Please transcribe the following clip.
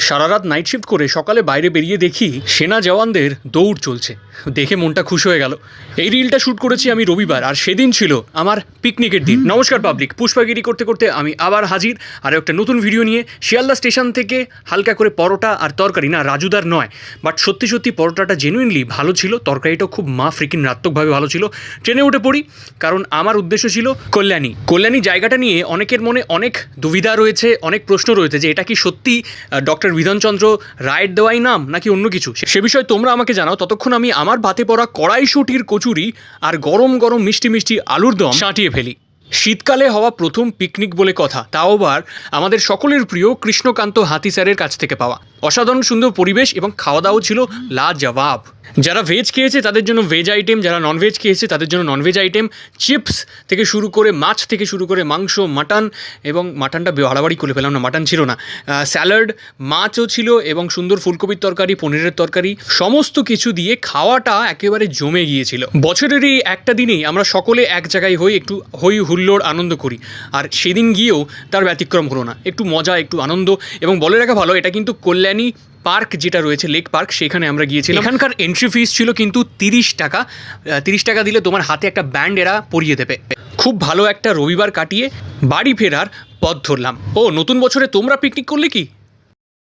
সারা রাত night shift করে সকালে বাইরে বেরিয়ে দেখি সেনা জওয়ানদের দৌড় চলছে। দেখে মনটা খুশ হয়ে গেল। এই রিলটা শ্যুট করেছি আমি রবিবার, আর সেদিন ছিল আমার পিকনিকের দিন। নমস্কার পাবলিক, পুষ্পাগিরি করতে করতে আমি আবার হাজির আর একটা নতুন ভিডিও নিয়ে। শিয়ালদা স্টেশন থেকে হালকা করে পরোটা আর তরকারি, না রাজুদার নয়, বাট সত্যি সত্যি পরোটাটা জেনুইনলি ভালো ছিল, তরকারিটাও খুব মারাত্মকভাবে ভালো ছিল। ট্রেনে উঠে পড়ি, কারণ আমার উদ্দেশ্য ছিল কল্যাণী জায়গাটা নিয়ে অনেকের মনে অনেক দুবিধা রয়েছে, অনেক প্রশ্ন রয়েছে যে এটা কি সত্যি ডক্টর বিধানচন্দ্র রায়ের দেওয়াই নাম নাকি অন্য কিছু। সে বিষয়ে তোমরা আমাকে জানাও। ততক্ষণ আমি আমার ভাতে পড়া কড়াইশুঁটির কচুরি আর গরম গরম মিষ্টি মিষ্টি আলুর দম সাঁটিয়ে ফেলি। শীতকালে হওয়া প্রথম পিকনিক বলে কথা, তাও আবার আমাদের সকলের প্রিয় কৃষ্ণকান্ত হাতি স্যারের কাছ থেকে পাওয়া। অসাধারণ সুন্দর পরিবেশ এবং খাওয়া দাওয়া ছিল লাজবাব। যারা ভেজ খেয়েছে তাদের জন্য ভেজ আইটেম, যারা ননভেজ খেয়েছে তাদের জন্য ননভেজ আইটেম, চিপস থেকে শুরু করে মাছ থেকে শুরু করে মাংস, মাটন, এবং মাটনটা বাড়াবাড়ি করে ফেলাম না, মাটন ছিল না, স্যালাড, মাছও ছিল এবং সুন্দর ফুলকপির তরকারি, পনিরের তরকারি, সমস্ত কিছু দিয়ে খাওয়াটা একেবারে জমে গিয়েছিল। বছরের এই একটা দিনেই আমরা সকলে এক জায়গায় হই, একটু হই হুল্লোড় আনন্দ করি, আর সেদিন গিয়েও তার ব্যতিক্রম হলো না। একটু মজা, একটু আনন্দ। এবং বলে রাখা ভালো, এটা কিন্তু কল্যাণী পার্ক যেটা রয়েছে, লেক পার্ক, সেখানে আমরা গিয়েছিলাম। এখানকার এন্ট্রি ফিস ছিল কিন্তু 30 টাকা। 30 টাকা দিলে তোমার হাতে একটা ব্যান্ড এরা পরিয়ে দেবে। খুব ভালো একটা রবিবার কাটিয়ে বাড়ি ফেরার পথ ধরলাম। ও নতুন বছরে তোমরা পিকনিক করলে কি?